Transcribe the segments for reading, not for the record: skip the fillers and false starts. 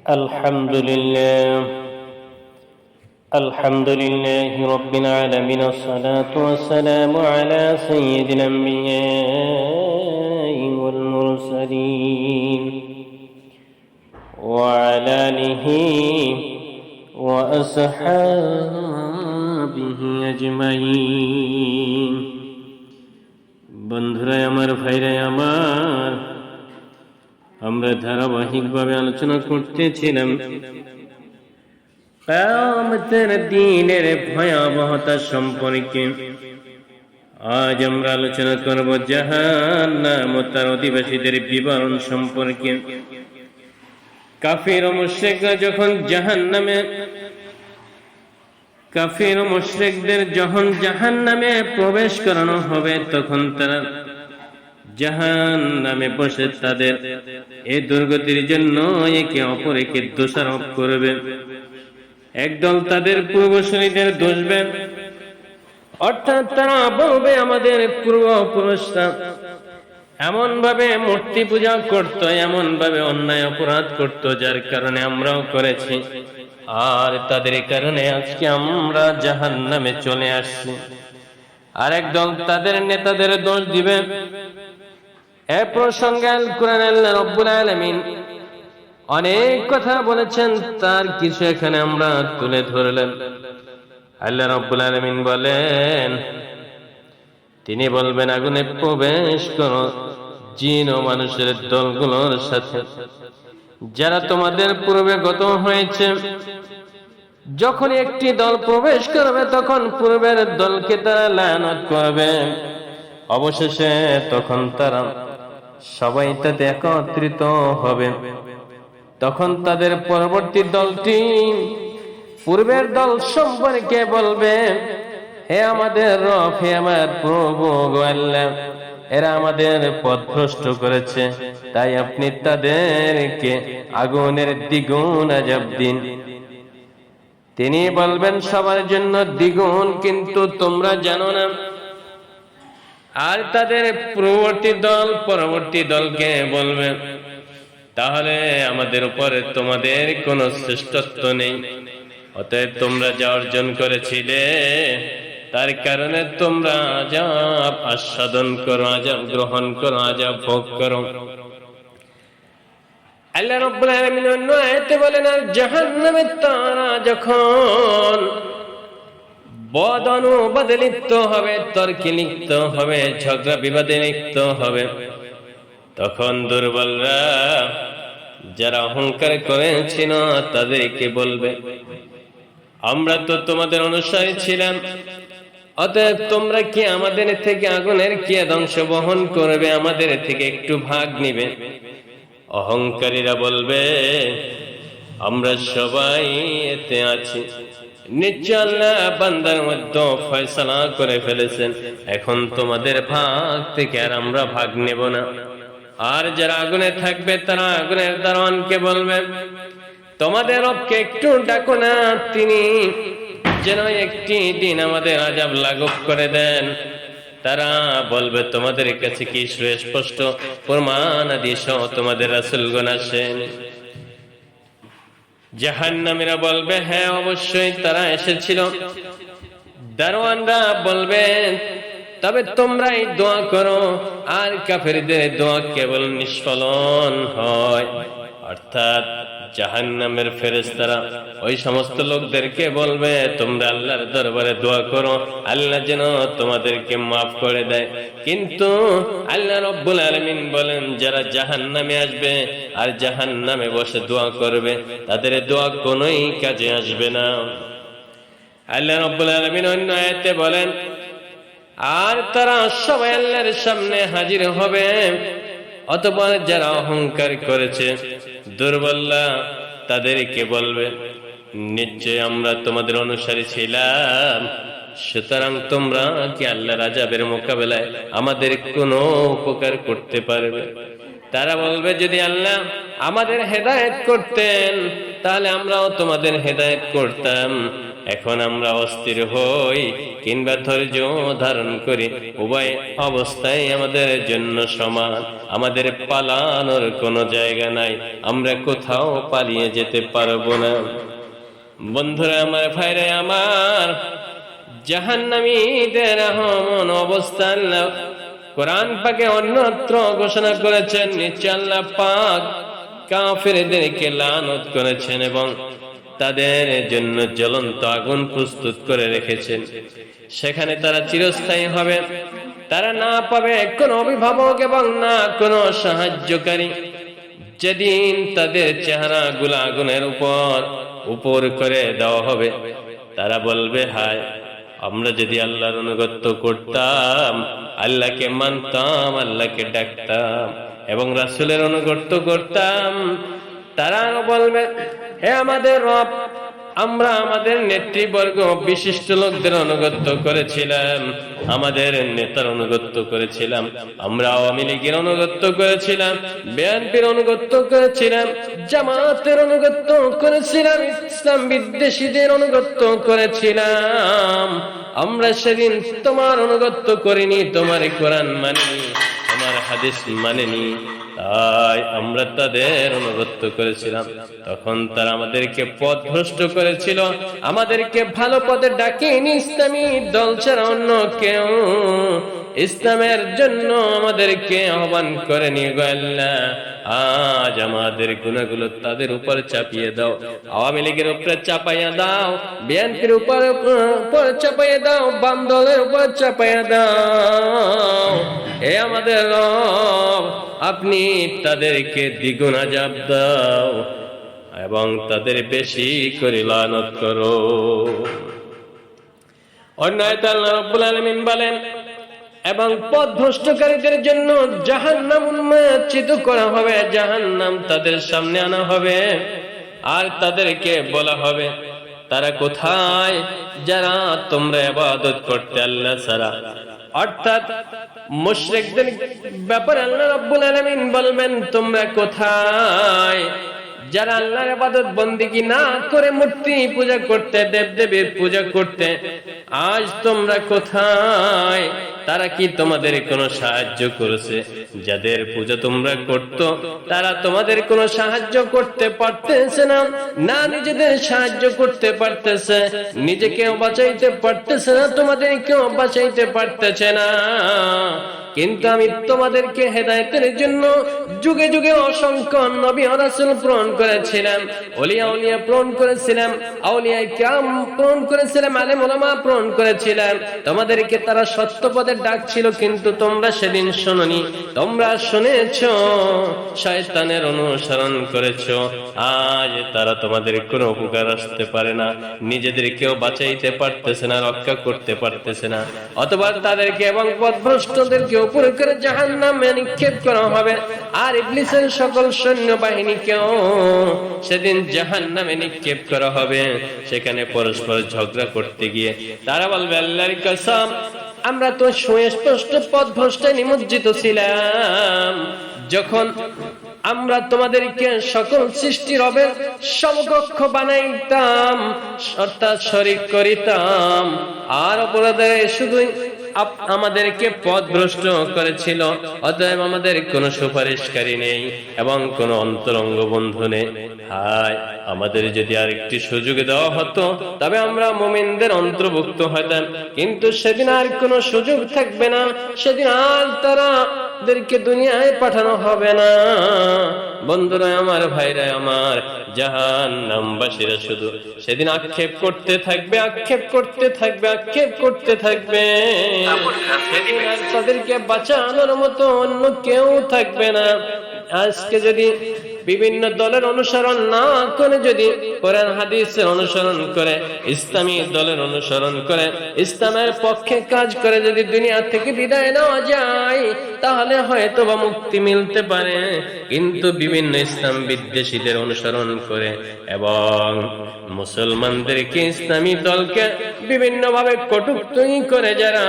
الحمد لله الحمد لله رب العالمين، والصلاة والسلام على سيد الأنبياء والمرسلين وعلى آله وأصحابه أجمعين। বন্ধুরা আমার, ভাইরা আমার, আমরা ধারাবাহিকভাবে আলোচনা করতেছিলাম কিয়ামতের দিনের ভয়াবহতা সম্পর্কে। আজ আমরা আলোচনা করব জাহান্নাম ও তার অধিবাসীদের বিবরণ সম্পর্কে। কাফির ও মুশরিকরা যখন কাফির ও মুশরিকদের যখন জাহান্নামে প্রবেশ করানো হবে, তখন তারা জাহান্নামে বসে তাদের এই দুর্গতির জন্য একে অপরকে দোষারোপ করবে। একদল তাদের পূর্বসূরীদের দোষবে, অর্থাৎ তারা বলবে আমাদের পূর্বপুরুষরা এমন ভাবে মূর্তি পূজা করত, এমন ভাবে অন্যায় অপরাধ করত, যার কারণে আমরাও করেছি, আর তাদের কারণে আজকে আমরা জাহান্নামে চলে আসছি। আর একদল তাদের নেতাদের দোষ দিবে। এ প্রসঙ্গে আল কোরআনে আল্লাহ রাব্বুল আলামিন অনেক কথা বলেছেন, তার কিছু এখানে আমরা তুলে ধরলাম। আল্লাহ রাব্বুল আলামিন বলেন, তিনি বলবেন আগুনে প্রবেশ করো জিন ও মানুষের দলগুলোর সাথে, যারা তোমাদের পূর্বে গত হয়েছে। যখন একটি দল প্রবেশ করবে, তখন পূর্বের দলকে তারা লানত করবে। অবশেষে তখন তারা সবাই তাতে একত্রিত হবে। তখন তাদের পরবর্তী দলটি পূর্বের দল সম্পর্কে বলবে, হে আমাদের রব, হে আমার প্রভু আল্লাহ, এরা আমাদের পথভ্রষ্ট করেছে, তাই আপনি তাদেরকে আগুনের দ্বিগুণ আযাব দিন। তিনি বলবেন সবার জন্য দ্বিগুণ, কিন্তু তোমরা জানো না। আর তাদের পরবর্তী দলকে বলবে, তাহলে আমাদের উপরে তোমাদের কোনো শ্রেষ্ঠত্ব নেই, অতএব তোমরা যা অর্জন করেছিলে তার কারণে তোমরা আযাব আস্বাদন করো, আযাব গ্রহণ করো, আযাব ভোগ করো। আল্লাহ রাব্বুল আলামিন অন্য আয়াতে বলেন, আর জাহান্নামে তারা যখন বদ অনুবাদে লিপ্ত হবে, তর্কে লিপ্ত হবে, ঝগড়া বিবাদে লিপ্ত হবে, তখন দুর্বলরা যারা অহংকার করেছিল তাদেরকে বলবে, আমরা তো তোমাদের অনুসারী ছিলাম, অতএব তোমরা কি আমাদের থেকে আগুনের কি ধ্বংস বহন করবে, আমাদের থেকে একটু ভাগ নিবে? অহংকারীরা বলবে, আমরা সবাই এতে আছি, নিশ্চয় আল্লাহ বান্দার মধ্যে ফয়সালা করে ফেলেছেন, এখন তোমাদের ভাগ থেকে আর আমরা ভাগ নেব না। আর যারা আগুনে থাকবে তারা আগুনের দারোয়ানকে বলবে, তোমাদের রবকে একটু ডাকো না, তিনি যেন একটি দিন আমাদের আযাব লাঘব করে দেন। তারা বলবে, তোমাদের কাছে কি সুস্পষ্ট প্রমাণ আদি সহ তোমাদের রাসূলগণ আসেন? জাহান্নামীরা বলবে, হ্যাঁ অবশ্যই তারা এসেছিল। দারোয়ানরা বলবে, তবে তোমরাই দোয়া করো, আর কাফেরদের দোয়া কেবল নিষ্ফলন হয়। অর্থাৎ জাহান্নামের ফেরেশতারা ওই সমস্ত লোকদেরকে বলবে, তোমরা আল্লাহর দরবারে দোয়া করো, আল্লাহ যেন তোমাদেরকে মাফ করে দেয়। কিন্তু আল্লাহ রাব্বুল আলামিন বলেন, যারা জাহান্নামে আসবে আর জাহান্নামে বসে দোয়া করবে, তাদের দোয়া কোনোই কাজে আসবে না। আল্লাহ রাব্বুল আলামিন অন্য আয়াতে বলেন, আর তারা সবাই আল্লাহর সামনে হাজির হবে। অতঃপর যারা অহংকার করেছে, দুর্বলরা তাদেরকে বলবে, নিশ্চয় আমরা তোমাদের অনুসারী ছিলাম, সুতরাং তোমরা কি আল্লাহর আযাবের মোকাবেলায় আমাদের কোনো উপকার করতে পারবে? তারা বলবে, যদি আল্লাহ আমাদের হেদায়েত করতেন তাহলে আমরাও তোমাদের হেদায়েত করতাম, এখন আমরা অস্থির হই কিংবা ধৈর্য ধারণ করি, উভয় অবস্থায় আমাদের জন্য সমান। আমাদের পালানোর কোনো জায়গা নাই, আমরা কোথাও পালিয়ে যেতে পারবো না। বন্ধুরা আমার, ভাইরা আমার, জাহান্নামীদের এমন অবস্থা আল্লাহ কোরআন পাকে অন্যত্র ঘোষণা করেছেন। নিশ্চয় আল্লাহ পাক কাফেরদেরকে লানত করেছেন এবং তাদের জন্য জ্বলন্ত আগুন প্রস্তুত করে রেখেছেন। সেখানে তারা চিরস্থায়ী হবে। তারা না পাবে কোনো অভিভাবক এবং না কোনো সাহায্যকারী। যেদিন তাদের চেহারা গুলা আগুনের উপর করে দেওয়া হবে, তারা বলবে, হায়, আমরা যদি আল্লাহর অনুগত্য করতাম, আল্লাহকে মানতাম, আল্লাহকে ডাকতাম এবং রাসূলের অনুগত্য করতাম। তারা বলবে, হে আমাদের রব, আমরা আমাদের নেতৃবর্গ বিশিষ্ট লোকদের অনুগত্য করেছিলাম, আমাদের নেতার অনুগত্য করেছিলাম, আমরা আওয়ামী লীগের অনুগত্য করেছিলাম, বিএনপির অনুগত্য করেছিলাম, জামাতের অনুগত্য করেছিলাম, ইসলাম বিদ্বেষীদের অনুগত্য করেছিলাম। আমরা সেদিন তোমার অনুগত্য করিনি, তোমার কোরআন মানিনি, তোমার হাদিস মানিনি, তাই আমরা তাদের অনুগত্য করেছিলাম। তখন তারা আমাদেরকে পথভ্রষ্ট করেছিল, আমাদেরকে ভালো পথে ডাকেনি, ইসলামী দল ছাড়া অন্য কেউ ইসলামের জন্য আমাদেরকে আহ্বান করেনি। গো আল্লাহ, আজ আমাদের গুনাহগুলো তাদের উপর চাপিয়ে দাও, আওয়ামী লীগের উপরে চাপাইয়া দাও, বিএনপির উপর চাপাইয়া দাও, বাম দলের উপর চাপাইয়া দাও। হে আমাদের রব, আপনি তাদেরকে দ্বিগুণ আযাব দাও এবং তাদের বেশি করে লানত করো। অন্য আয়াতে আল্লাহ রাব্বুল আলামিন বলেন, এবং পথভ্রষ্টকারীদের জন্য জাহান্নাম উন্মোচিত করা হবে, জাহান্নাম তাদের সামনে আনা হবে আর তাদেরকে বলা হবে, তারা কোথায় যারা তোমরা ইবাদত করতে আল্লাহ ছাড়া। অর্থাৎ মুশরিকদের ব্যাপারে আল্লাহ রাব্বুল আলামিন বলবেন, তোমরা কোথায় যারা আল্লাহর ইবাদত বন্দেগী না করে মূর্তি পূজা করতে, দেবদেবীর পূজা করতে, আজ তোমরা কোথায়? তারা কি তোমাদের কোনো সাহায্য করেছে? যাদের পূজা তোমরা করতো তারা তোমাদের কোনো সাহায্য করতে পারতেছে না, না নিজেদের সাহায্য করতে পারতেছে, নিজেকেও বাঁচাইতে পারতেছে না, তোমাদেরকেও বাঁচাইতে পারতেছে না। কিন্তু আমি তোমাদেরকে হেদায়েতের জন্য যুগে যুগে অসংখ্য নবী ও রাসূল প্রেরণ করেছিলাম, ওলিয়া উলিয়া প্রেরণ করেছিলাম, আউলিয়া কিরাম প্রেরণ করেছিলাম, আলেম ওলামা প্রেরণ করেছিলাম। তোমাদেরকে তারা সত্য পথে ডাকছিল, কিন্তু তোমরা সেদিন শোনোনি, তোমরা শুনেছো, শয়তানের অনুসরণ করেছো। আজ তারা তোমাদের কোনো উপকার আসতে পারে না, নিজেদেরকেও বাঁচাইতে পারতেছে না, রক্ষা করতে পারতেছে না। অথবা তাদেরকে এবং পথভ্রষ্টদেরকে উপরে করে জাহান্নামে নিক্ষেপ করা হবে, আর ইবলিসের সকল সৈন্য বাহিনীকেও সেদিন জাহান্নামে নিক্ষেপ করা হবে। সেখানে পরস্পর ঝগড়া করতে গিয়ে তারা বলবে, আল্লাহর কসম, আমরা তো সুস্পষ্ট পথভ্রষ্টায় নিমজ্জিত ছিলাম যখন আমরা তোমাদেরকে সকল সৃষ্টি রবের সমকক্ষ বানাইতাম, অর্থাৎ শরীক করিতাম, আর অপরাধে শুধুই আমাদেরকে পথভ্রষ্ট করেছিল। অতএব আমাদের কোনো সুপারিশকারী নেই এবং কোনো অন্তরঙ্গ বন্ধু নেই। হায়, আমাদের যদি আরেকটি সুযোগ দেওয়া হতো তবে আমরা মুমিনদের অন্তর্ভুক্ত হতাম, কিন্তু সেদিন আর কোনো সুযোগ থাকবে না, সেদিন আর তাদেরকে দুনিয়ায় পাঠানো হবে না। বন্ধুরা আমার, ভাইরা আমার, জাহান্নামবাসীরা শুধু সেদিন আক্ষেপ করতে থাকবে, আক্ষেপ করতে থাকবে, আক্ষেপ করতে থাকবে। সেদিন আর তাদেরকে বাঁচানোর মতো অন্য কেউ থাকবে না। আজকে যদি বিভিন্ন দলের অনুসরণ না করে, যদি কোরআন হাদিসের অনুসরণ করে, ইসলামী দলের অনুসরণ করে, ইসলামের পক্ষে কাজ করে যদি দুনিয়া থেকে বিদায় নেওয়া যায়, তাহলে হয়তো বা মুক্তি মিলতে পারে। কিন্তু বিভিন্ন ইসলাম বিদ্বেষীদের অনুসরণ করে এবং মুসলমানদেরকে, ইসলামী দলকে বিভিন্ন ভাবে কটূক্তি করে যারা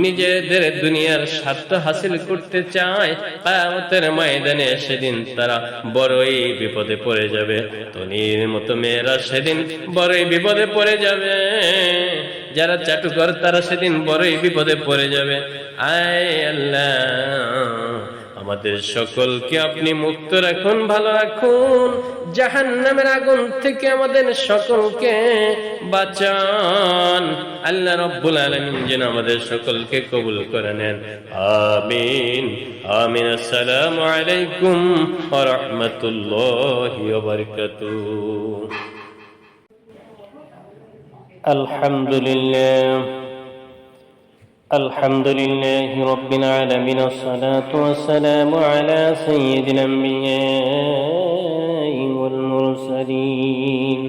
নিজেদের দুনিয়ার স্বার্থ হাসিল করতে চায়, কিয়ামতের ময়দানে সেদিন তারা বড়ই বিপদে পড়ে যাবে। তনির মতো মেয়েরা সেদিন বড়ই বিপদে পড়ে যাবে। যারা চাটুকর তারা সেদিন বড়ই বিপদে পড়ে যাবে। আয় আল্লাহ, আমাদের সকলকে আপনি মুক্ত রাখুন, ভালো রাখুন। জাহান্নামের আগুন থেকে আমাদের সকলকে বাঁচান। আল্লাহ রাব্বুল আলামিন যেন আমাদের সকলকে কবুল করে নেন। আমিন আমিন। আসসালামু আলাইকুম ওয়া রাহমাতুল্লাহি ওয়া বারাকাতুহু। আলহামদুলিল্লাহ الحمد لله رب العالمين، الصلاة والسلام على سيد الأنبياء والمرسلين